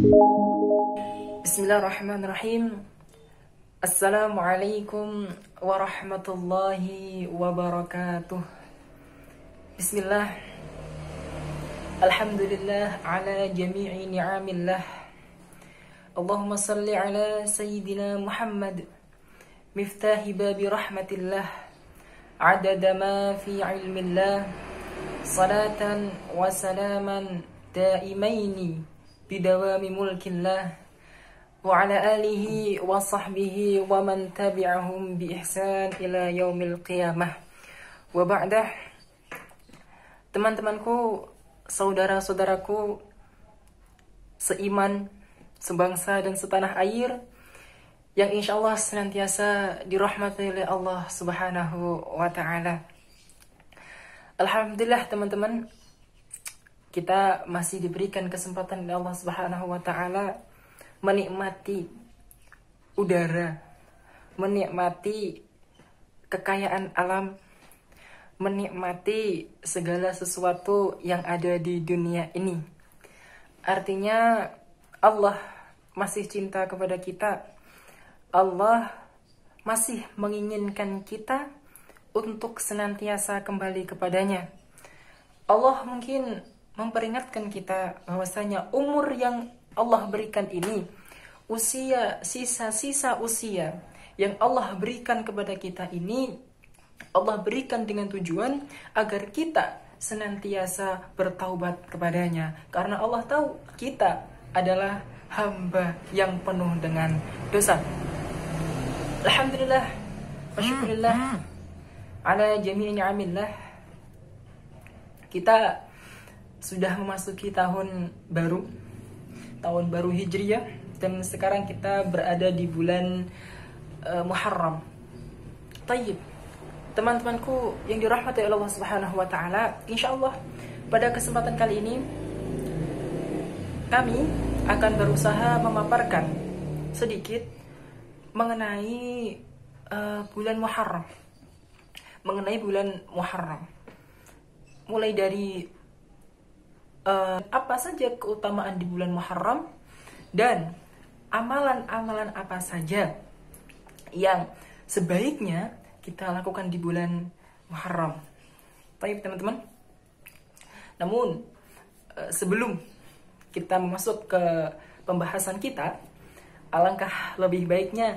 Bismillahirrahmanirrahim. Assalamualaikum warahmatullahi wabarakatuh. Bismillah. Alhamdulillah ala jami'i ni'amillah. Allahumma salli ala sayyidina Muhammad miftahi babi rahmatillah, adada ma fi ilmillah, salatan wa salaman daimaini bidawami mulkillah, wa ala alihi wa sahbihi wa man tabi'ahum bi ihsan ila yaumil qiyamah. Wa ba'dah. Teman-temanku, saudara-saudaraku seiman, sebangsa dan setanah air yang insyaallah senantiasa dirahmati oleh Allah Subhanahu wa taala. Alhamdulillah teman-teman, kita masih diberikan kesempatan oleh Allah Subhanahu wa taala menikmati udara, menikmati kekayaan alam, menikmati segala sesuatu yang ada di dunia ini. Artinya Allah masih cinta kepada kita. Allah masih menginginkan kita untuk senantiasa kembali kepadanya. Allah mungkin memperingatkan kita bahwasanya umur yang Allah berikan ini, usia, sisa-sisa usia yang Allah berikan kepada kita ini, Allah berikan dengan tujuan agar kita senantiasa bertaubat kepadanya. Karena Allah tahu kita adalah hamba yang penuh dengan dosa. Alhamdulillah wa syukurillah ala jami'i ni'amillah. Kita sudah memasuki tahun baru Hijriyah, dan sekarang kita berada di bulan Muharram. Tayyib, teman-temanku yang dirahmati Allah Subhanahu wa taala, insyaallah pada kesempatan kali ini kami akan berusaha memaparkan sedikit mengenai bulan Muharram. Mulai dari apa saja keutamaan di bulan Muharram dan amalan-amalan apa saja yang sebaiknya kita lakukan di bulan Muharram. Baik teman-teman. Namun sebelum kita masuk ke pembahasan kita, alangkah lebih baiknya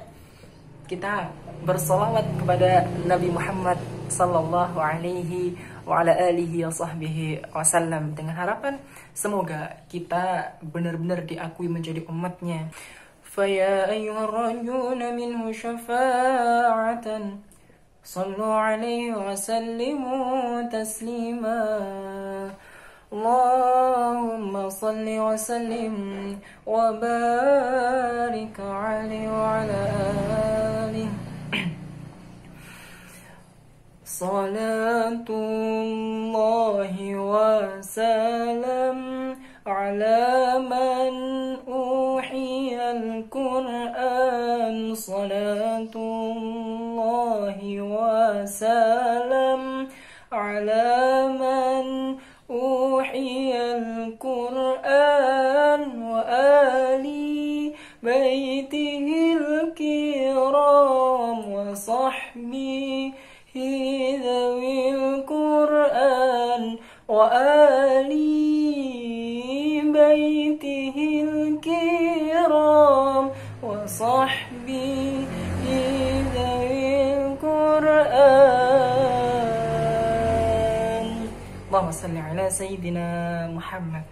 kita bersolawat kepada Nabi Muhammad sallallahu alaihi wa ala alihi wa sahbihi wasallam, dengan harapan semoga kita benar-benar diakui menjadi umatnya. Faya ayyuhar rajuna minhu syafa'atan sallu alaihi wa sallimu taslima. Allahumma salli wa sallim wa barik alaihi wa ala alihi. Salatullahi wa salam ala man uhiyal Qur'an. Salatullahi wa salam ala man uhiyal Qur'an wa ali baitihil kiram wa sahbihi dhawil Qur'an wa ali baitihil kiram wa sahbihi dhawil Qur'an. Allahumma salli ala sayyidina Muhammad.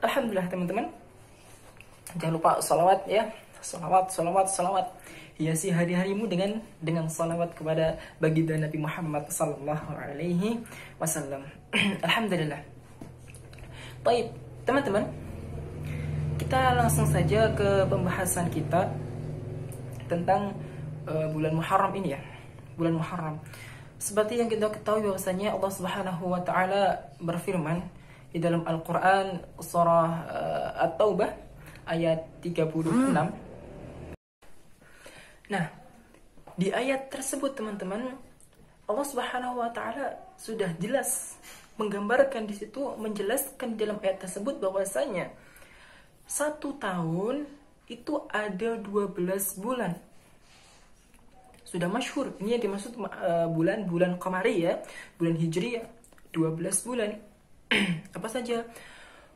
Alhamdulillah teman-teman, jangan lupa salawat ya. Salawat. Hiasi hari-harimu dengan salawat kepada baginda Nabi Muhammad sallallahu alaihi wasallam. Alhamdulillah. Baik, teman-teman, kita langsung saja ke pembahasan kita tentang bulan Muharram ini ya. Bulan Muharram. Seperti yang kita ketahui bahwasanya Allah Subhanahu wa taala berfirman di dalam Al-Qur'an surah At-Taubah ayat 36. Nah, di ayat tersebut teman-teman, Allah Subhanahu wa taala sudah jelas menggambarkan di situ, menjelaskan dalam ayat tersebut bahwasanya 1 tahun itu ada 12 bulan. Sudah masyhur. Ini yang dimaksud bulan Qamari ya, bulan Hijriah, 12 bulan. Apa saja?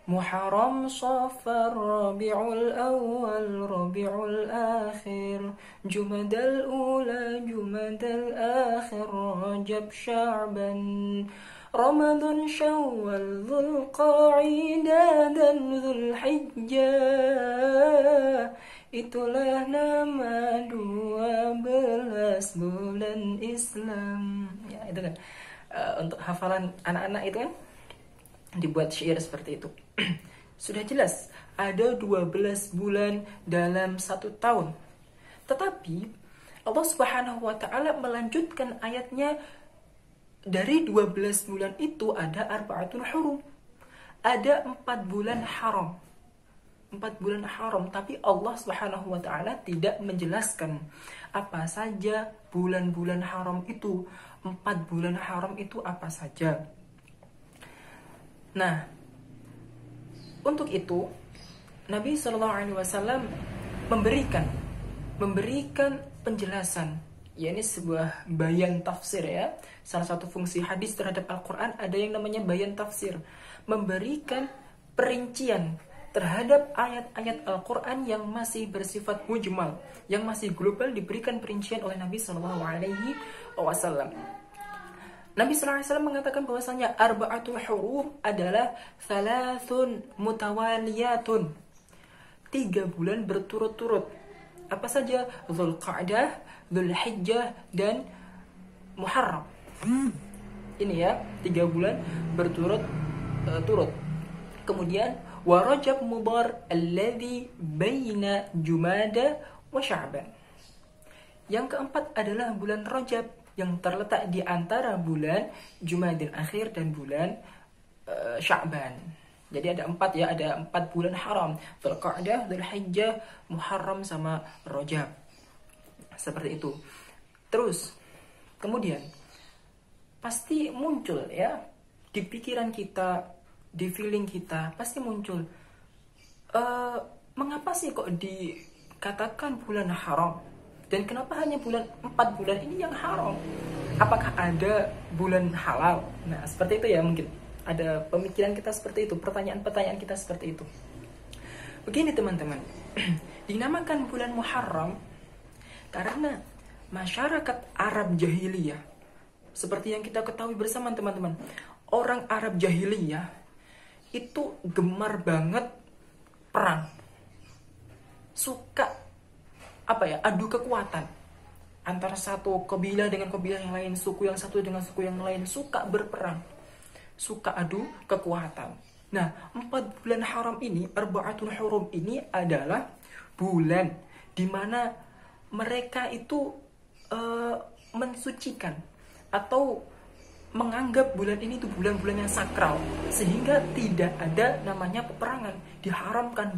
Muharram, Safar, Rabiul Awal, Rabiul Akhir, Jumadal Ula, Jumadal Akhir, Rajab, Sya'ban, Ramadan, Syawal, Dzulqa'dah, dan Dzulhijjah. Itulah nama 12 bulan Islam. Ya, itu kan. Untuk hafalan anak-anak itu kan dibuat syair seperti itu. Sudah jelas ada 12 bulan dalam 1 tahun. Tetapi Allah Subhanahu wa taala melanjutkan ayatnya, dari 12 bulan itu ada arba'atul hurum. Ada 4 bulan haram. 4 bulan haram, tapi Allah Subhanahu wa taala tidak menjelaskan apa saja bulan-bulan haram itu. 4 bulan haram itu apa saja. Nah, untuk itu Nabi SAW memberikan penjelasan. Ya, ini sebuah bayan tafsir ya. Salah satu fungsi hadis terhadap Al-Quran ada yang namanya bayan tafsir. Memberikan perincian terhadap ayat-ayat Al-Quran yang masih bersifat mujmal, yang masih global, diberikan perincian oleh Nabi SAW. Nabi SAW mengatakan bahwasanya arba'atul hurum adalah thalathun mutawaliyatun, 3 bulan berturut-turut. Apa saja? Dzulqa'dah, Dzulhijjah, dan Muharram. Ini ya, 3 bulan berturut-turut. Kemudian wa Rajab Mudhar alladhi baina Jumada wa Sya'ban. Yang keempat adalah bulan Rajab yang terletak di antara bulan Jumadil Akhir dan bulan Sya'ban. Jadi ada 4 ya, ada 4 bulan haram. Dzulqa'dah, Dzulhijjah, Muharram sama Rajab. Seperti itu. Terus kemudian pasti muncul ya di pikiran kita, di feeling kita pasti muncul, mengapa sih kok dikatakan bulan haram? Dan kenapa hanya 4 bulan ini yang haram? Apakah ada bulan halal? Nah, seperti itu ya, mungkin ada pemikiran kita seperti itu, pertanyaan-pertanyaan kita seperti itu. Begini teman-teman, dinamakan bulan Muharram karena masyarakat Arab jahiliyah, seperti yang kita ketahui bersama teman-teman, orang Arab jahiliyah itu gemar banget perang, suka adu kekuatan antara satu kabilah dengan kabilah yang lain, suku yang satu dengan suku yang lain, suka berperang, suka adu kekuatan. Nah, 4 bulan haram ini, arba'atul hurum ini adalah bulan di mana mereka itu mensucikan atau menganggap bulan ini itu bulan-bulan yang sakral, sehingga tidak ada namanya peperangan, diharamkan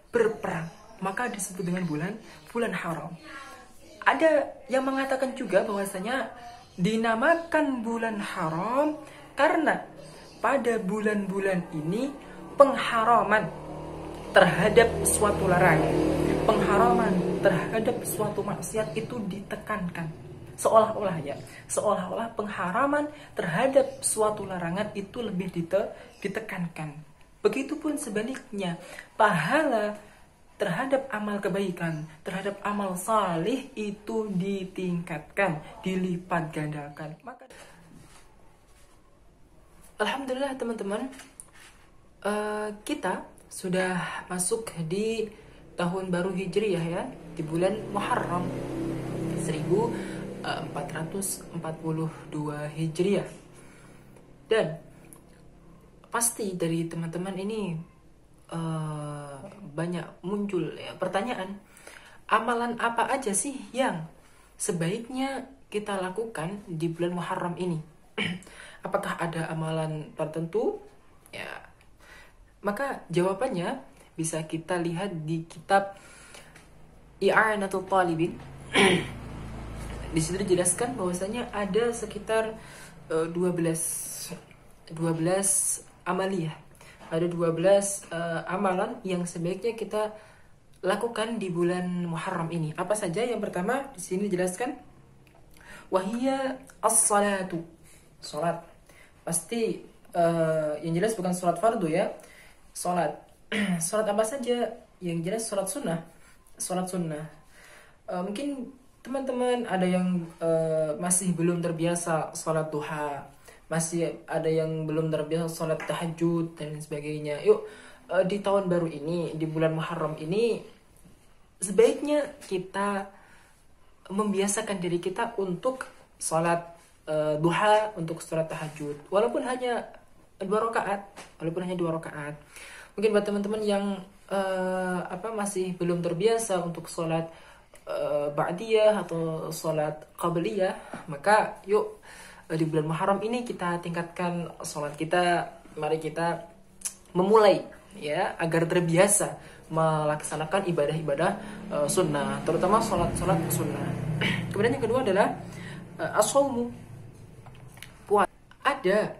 berperang. Maka disebut dengan bulan haram. Ada yang mengatakan juga bahwasanya dinamakan bulan haram karena pada bulan-bulan ini pengharaman terhadap suatu larangan, pengharaman terhadap suatu maksiat itu ditekankan. Seolah-olah pengharaman terhadap suatu larangan itu lebih ditekankan. Begitupun sebaliknya, pahala terhadap amal kebaikan, terhadap amal salih itu ditingkatkan, dilipat gandakan. Maka alhamdulillah teman-teman, kita sudah masuk di tahun baru Hijriah ya, di bulan Muharram 1442 Hijriah. Dan pasti dari teman-teman ini banyak muncul ya pertanyaan, amalan apa aja sih yang sebaiknya kita lakukan di bulan Muharram ini? Apakah ada amalan tertentu? Ya, maka jawabannya bisa kita lihat di kitab I'anatul Talibin. Di situ dijelaskan bahwasanya ada sekitar 12 amaliyah, ada 12 amalan yang sebaiknya kita lakukan di bulan Muharram ini. Apa saja? Yang pertama di sini dijelaskan, wahia as-salatu, salat. Pasti yang jelas bukan salat fardu ya, salat. Salat apa saja? Yang jelas salat sunnah, salat sunnah. Mungkin teman-teman ada yang masih belum terbiasa salat duha, masih ada yang belum terbiasa salat tahajud dan sebagainya. Yuk, di tahun baru ini, di bulan Muharram ini, sebaiknya kita membiasakan diri kita untuk salat duha, untuk salat tahajud, walaupun hanya 2 rakaat, Mungkin buat teman-teman yang masih belum terbiasa untuk salat ba'diyah atau salat qabliyah, maka yuk di bulan Muharram ini kita tingkatkan salat kita. Mari kita memulai ya agar terbiasa melaksanakan ibadah-ibadah sunnah, terutama salat-salat sunnah. Kemudian yang kedua adalah as-shaumu, puasa. Ada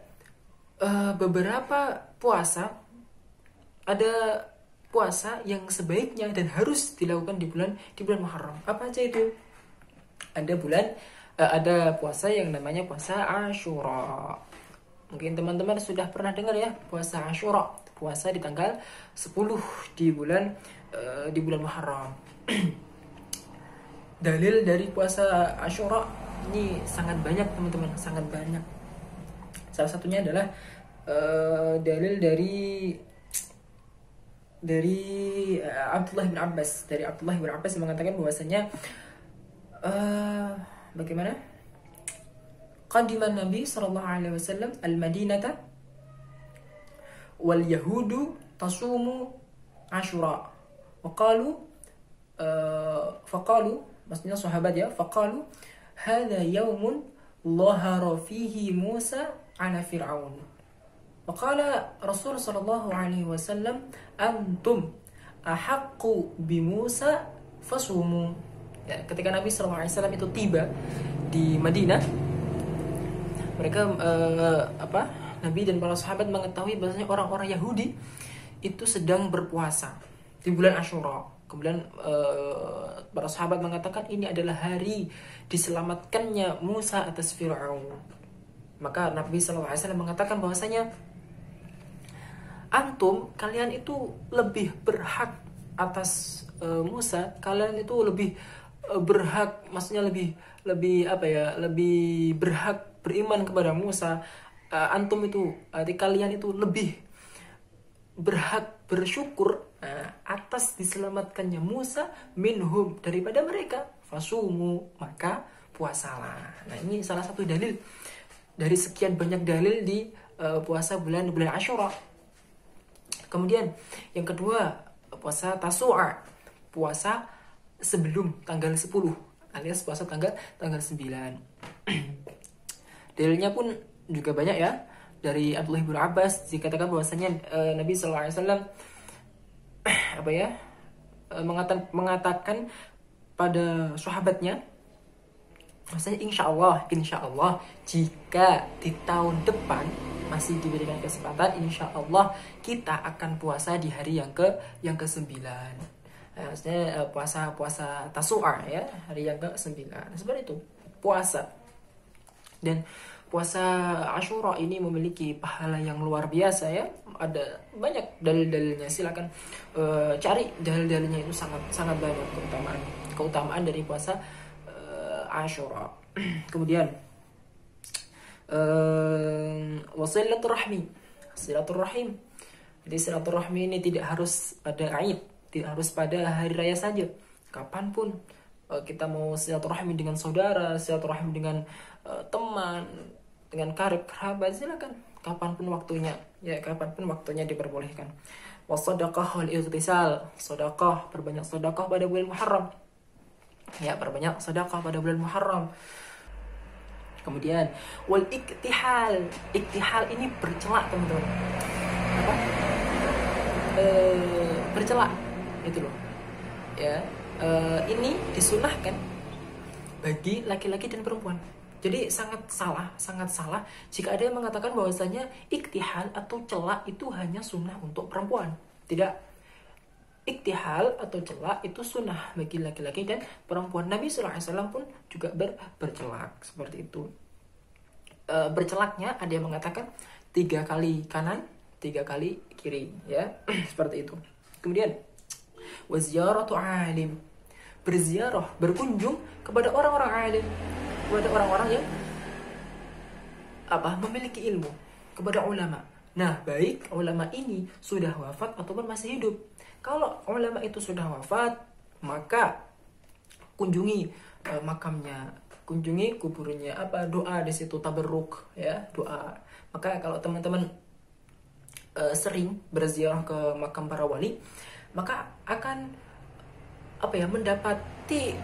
beberapa puasa, ada puasa yang sebaiknya dan harus dilakukan di bulan Muharram. Apa aja itu? Ada puasa yang namanya puasa Ashura. Mungkin teman-teman sudah pernah dengar ya, puasa Ashura, puasa di tanggal 10 di bulan Muharram. Dalil dari puasa Ashura ini sangat banyak teman-teman, sangat banyak. Salah satunya adalah dalil dari Abdullah bin Abbas. Dari Abdullah bin Abbas yang mengatakan bahwasanya bagaimana? Qadiman Nabi sallallahu alaihi wasallam al-Madinata wal yahudu tasumu Ashura. Faqalu, maksudnya sahabat ya, faqalu hadha yaumun lahara fihi Musa ala Fir'aun. Faqala Rasul sallallahu alaihi wasallam antum ahaqqu bi Musa fasumu. Ya, ketika Nabi sallallahu alaihi wasallam itu tiba di Madinah, mereka Nabi dan para sahabat mengetahui bahwasanya orang-orang Yahudi itu sedang berpuasa di bulan Ashura. Kemudian para sahabat mengatakan ini adalah hari diselamatkannya Musa atas Fir'aun. Maka Nabi SAW mengatakan bahwasanya antum, kalian itu lebih berhak atas Musa, kalian itu lebih berhak, maksudnya lebih berhak beriman kepada Musa. Antum itu, kalian itu lebih berhak bersyukur atas diselamatkannya Musa minhum, daripada mereka. Fasumu, maka puasalah. Nah, ini salah satu dalil dari sekian banyak dalil di puasa bulan Ashura. Kemudian yang kedua, puasa Tasu'a, puasa sebelum tanggal 10, alias puasa tanggal 9. Dalilnya pun juga banyak ya. Dari Abdullah bin Abbas dikatakan bahwasanya Nabi SAW mengatakan pada sahabatnya bahwasanya insya Allah jika di tahun depan masih diberikan kesempatan, insya Allah kita akan puasa di hari yang ke-9. Maksudnya puasa Tasu'a ya, hari yang ke-9. Seperti itu puasa. Dan puasa Ashura ini memiliki pahala yang luar biasa ya. Ada banyak dalil-dalilnya. Silakan cari dalil-dalilnya, itu sangat banyak keutamaan dari puasa Ashura. Kemudian silaturahim. Jadi silaturahmi ini tidak harus pada Aid, tidak harus pada hari raya saja. Kapanpun kita mau silaturahmi dengan saudara, silaturahmi dengan teman, dengan kerabat, silakan kapanpun waktunya diperbolehkan. Wasadaqah wal ightisal, sedekah, perbanyak sedekah pada bulan Muharram. Ya, perbanyak sedekah pada bulan Muharram. Kemudian wal iktihal. Iktihal ini bercelak, teman-teman. Apa? Bercelak itu loh. Ya, ini disunahkan bagi laki-laki dan perempuan. Jadi sangat salah jika ada yang mengatakan bahwasanya iktihal atau celak itu hanya sunnah untuk perempuan. Tidak. Iktihal atau celak itu sunnah bagi laki-laki dan perempuan. Nabi SAW pun juga bercelak seperti itu. Bercelaknya ada yang mengatakan 3 kali kanan, 3 kali kiri, ya. Seperti itu. Kemudian waziyaratu alim, berziarah, berkunjung kepada orang-orang alim, kepada orang-orang yang memiliki ilmu, kepada ulama. Nah, baik ulama ini sudah wafat ataupun masih hidup. Kalau ulama itu sudah wafat, maka kunjungi makamnya, kunjungi kuburnya, doa di situ, tabarruk, ya, doa. Maka kalau teman-teman sering berziarah ke makam para wali, maka akan mendapati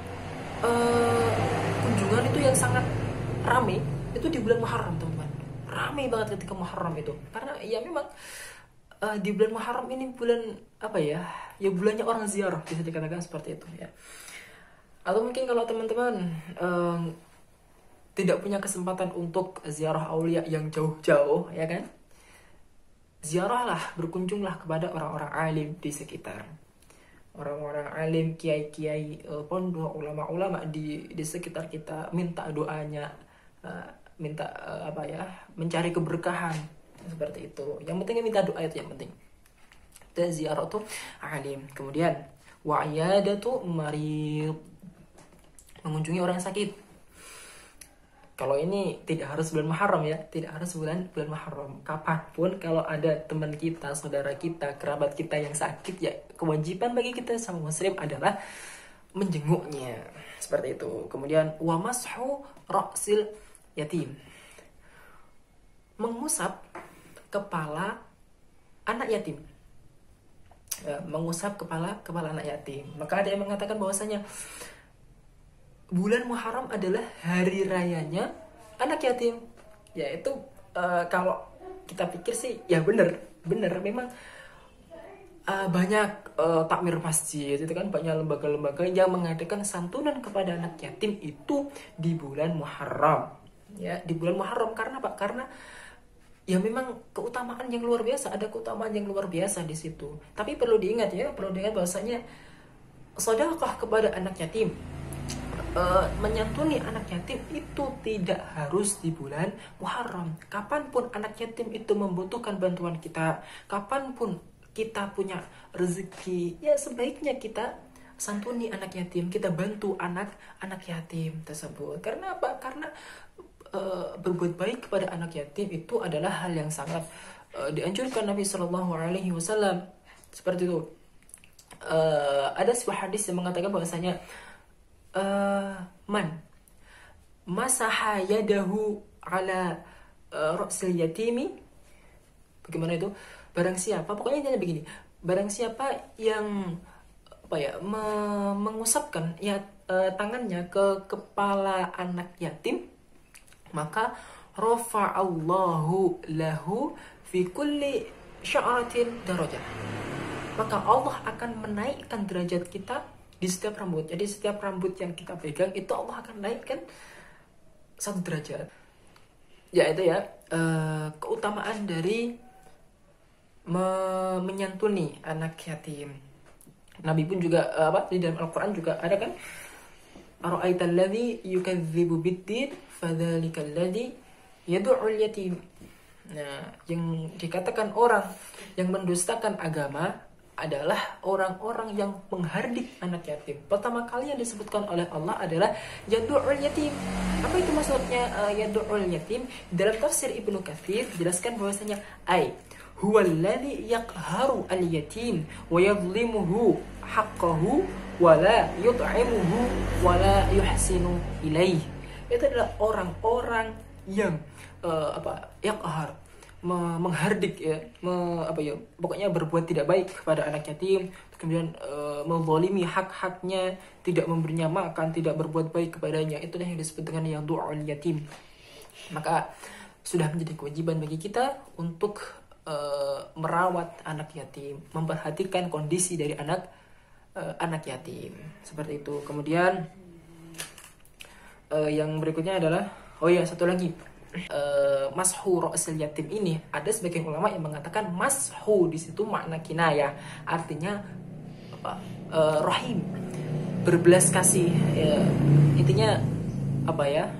kunjungan itu yang sangat ramai itu di bulan Muharram, teman-teman. Ramai banget ketika Muharram itu, karena ya memang di bulan Muharram ini bulan bulannya orang ziarah, bisa dikatakan seperti itu, ya. Atau mungkin kalau teman-teman tidak punya kesempatan untuk ziarah aulia yang jauh-jauh, ya kan, ziarahlah, berkunjunglah kepada orang-orang alim di sekitar, orang-orang alim, kiai-kiai pondok, ulama-ulama di sekitar kita, minta doanya, mencari keberkahan, seperti itu. Yang penting minta doa, itu yang penting. Dan ziaratu alim. Kemudian wa'iyadatu marid, mengunjungi orang sakit. Kalau ini tidak harus bulan Muharram, ya, tidak harus bulan Muharram. Kapanpun kalau ada teman kita, saudara kita, kerabat kita yang sakit, ya kewajiban bagi kita sama muslim adalah menjenguknya, seperti itu. Kemudian wa mashu ra'sil yatim, mengusap kepala anak yatim. Ya, mengusap kepala anak yatim. Maka ada yang mengatakan bahwasanya bulan Muharram adalah hari rayanya anak yatim. Ya itu kalau kita pikir sih ya benar memang banyak takmir masjid itu kan, banyak lembaga-lembaga yang mengadakan santunan kepada anak yatim itu di bulan Muharram. Ya, di bulan Muharram. Karena apa? Karena ya memang keutamaan yang luar biasa, ada keutamaan yang luar biasa di situ. Tapi perlu diingat bahwasanya sedekah kepada anak yatim, menyantuni anak yatim itu tidak harus di bulan Muharram. Kapanpun anak yatim itu membutuhkan bantuan kita, kapanpun kita punya rezeki, ya sebaiknya kita santuni anak yatim, kita bantu anak yatim tersebut. Karena apa? Karena berbuat baik kepada anak yatim itu adalah hal yang sangat dianjurkan Nabi SAW. Seperti itu. Ada sebuah hadis yang mengatakan bahwasanya man masaha yadahu ala ra'sil yatimi, bagaimana itu? Barang siapa, pokoknya intinya begini, barang siapa yang mengusapkan tangannya ke kepala anak yatim, maka rafa'allahu lahu fi kulli sya'ratin darajah, maka Allah akan menaikkan derajat kita di setiap rambut. Jadi setiap rambut yang kita pegang itu Allah akan naikkan 1 derajat. Ya itu ya keutamaan dari menyantuni anak yatim. Nabi pun juga di dalam Al-Quran juga ada kan, ara'aital ladzi yukadzibu bid-din fadzalikal ladzi yad'ul yatim. Nah, yang dikatakan orang yang mendustakan agama adalah orang-orang yang menghardik anak yatim. Pertama kali yang disebutkan oleh Allah adalah yad'ul yatim. Apa itu maksudnya yad'ul yatim? Dalam tafsir Ibnu Katsir dijelaskan bahwasanya huwallazi yaqharu al-yatim wa yadhlimuhu haqqahu wa la yut'imuhu wa la yuhsinu ilaih. Itu adalah orang-orang yang yaqhar, menghardik, ya, pokoknya berbuat tidak baik kepada anak yatim, kemudian menzalimi hak-haknya, tidak memberinya makan, tidak berbuat baik kepadanya. Itulah yang disebut dengan yad'ul yatim. Maka sudah menjadi kewajiban bagi kita untuk merawat anak yatim, memperhatikan kondisi dari anak yatim, seperti itu. Kemudian yang berikutnya adalah Oh iya, satu lagi. Mashu ra'sil yatim ini ada sebagian ulama yang mengatakan mashu di situ makna kinayah, artinya apa? Rahim, berbelas kasih. Intinya apa ya?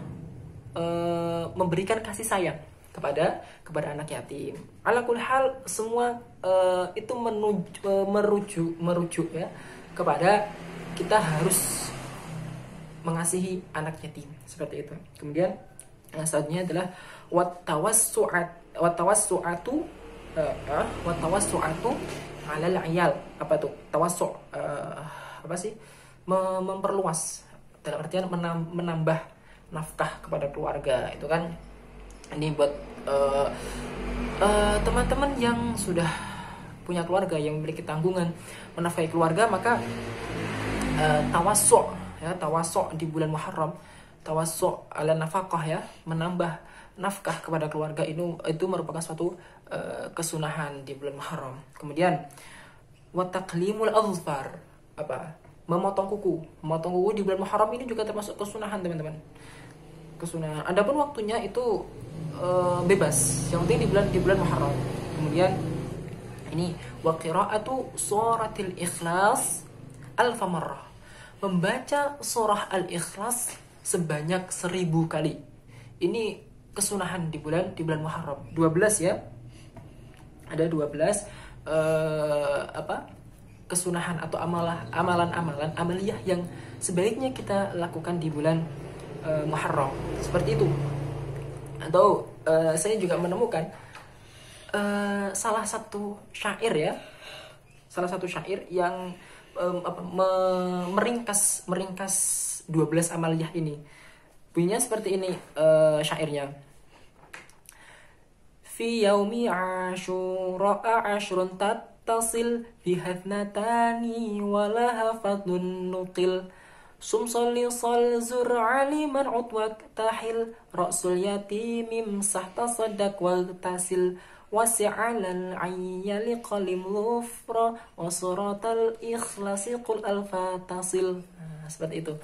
Memberikan kasih sayang kepada anak yatim. Ala kulli hal semua itu merujuk ya kepada kita harus mengasihi anak yatim seperti itu. Kemudian yang selanjutnya adalah watawassu'atu 'alal 'iyal. Apa tuh? Tawassu' apa sih? Memperluas dalam artian menambah nafkah kepada keluarga itu kan. Ini buat teman-teman yang sudah punya keluarga, yang memiliki tanggungan menafkahi keluarga, maka tawassu' di bulan Muharram, tawassu' ala nafkah ya, menambah nafkah kepada keluarga itu merupakan suatu kesunahan di bulan Muharram. Kemudian wa taqlimul azfar, apa? Memotong kuku di bulan Muharram ini juga termasuk kesunahan, teman-teman. Kesunahan. Adapun waktunya itu bebas. Yang penting di bulan Muharram. Kemudian ini wa qira'atu suratil ikhlas alfa marrah. Membaca surah Al-Ikhlas sebanyak 1000 kali. Ini kesunahan di bulan Muharram. 12 ya. Ada 12 kesunahan atau amalan-amalan amaliyah yang sebaiknya kita lakukan di bulan Muharram. Seperti itu. Atau saya juga menemukan salah satu syair yang meringkas 12 amaliyah ini. Bunyinya seperti ini syairnya. Fi yaumi Asyura ashrun tattasil biha thnatani wa laha fadlun nuqil. Sum salli sal zur aliman utwak tahil ra'sul yatimim sah tasaddaq wal tasil wasi'alal ayyali qalim lufra wa suratal ikhlasi qul al-fatasil. Seperti itu.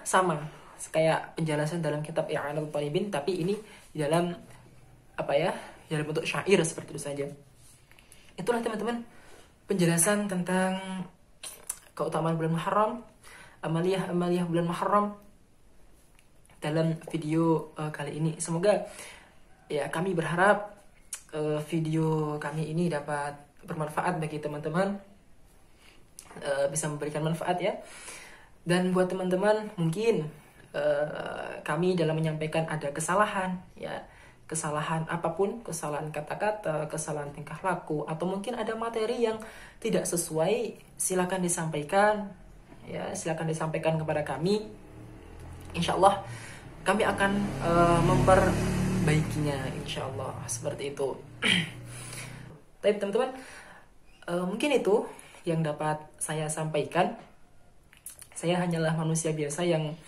Sama kayak penjelasan dalam kitab I'anatul Talibin, tapi ini dalam dalam bentuk syair seperti itu saja. Itulah teman-teman penjelasan tentang keutamaan bulan Muharram, amaliyah bulan Muharram dalam video kali ini. Semoga ya, kami berharap video kami ini dapat bermanfaat bagi teman-teman, bisa memberikan manfaat ya. Dan buat teman-teman mungkin kami dalam menyampaikan ada kesalahan ya, kesalahan apapun, kesalahan kata-kata, kesalahan tingkah laku, atau mungkin ada materi yang tidak sesuai, silakan disampaikan ya, silakan disampaikan kepada kami. Insya Allah kami akan memperbaikinya, insya Allah, seperti itu. Tapi teman-teman, mungkin itu yang dapat saya sampaikan. Saya hanyalah manusia biasa yang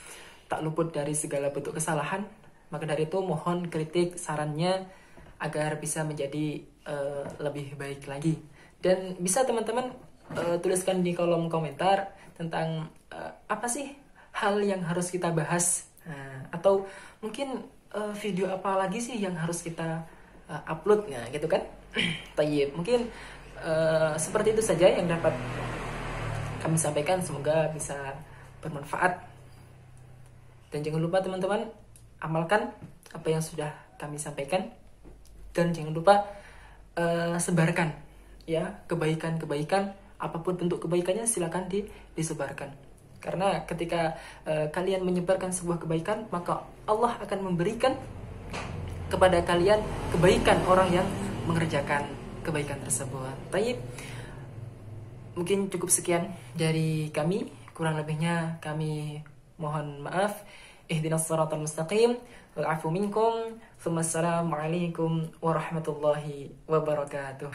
tak luput dari segala bentuk kesalahan. Maka dari itu mohon kritik, sarannya agar bisa menjadi lebih baik lagi. Dan bisa teman-teman tuliskan di kolom komentar tentang apa sih hal yang harus kita bahas. Atau mungkin video apa lagi sih yang harus kita upload, nah gitu kan. Tayyib, mungkin seperti itu saja yang dapat kami sampaikan. Semoga bisa bermanfaat. Dan jangan lupa teman-teman, amalkan apa yang sudah kami sampaikan, dan jangan lupa sebarkan ya kebaikan-kebaikan, apapun bentuk kebaikannya silakan disebarkan. Karena ketika kalian menyebarkan sebuah kebaikan, maka Allah akan memberikan kepada kalian kebaikan orang yang mengerjakan kebaikan tersebut. Baik, mungkin cukup sekian dari kami, kurang lebihnya kami mohon maaf. Ihdinas siratal mustaqim wal 'afu minkum. Assalamualaikum warahmatullahi wabarakatuh.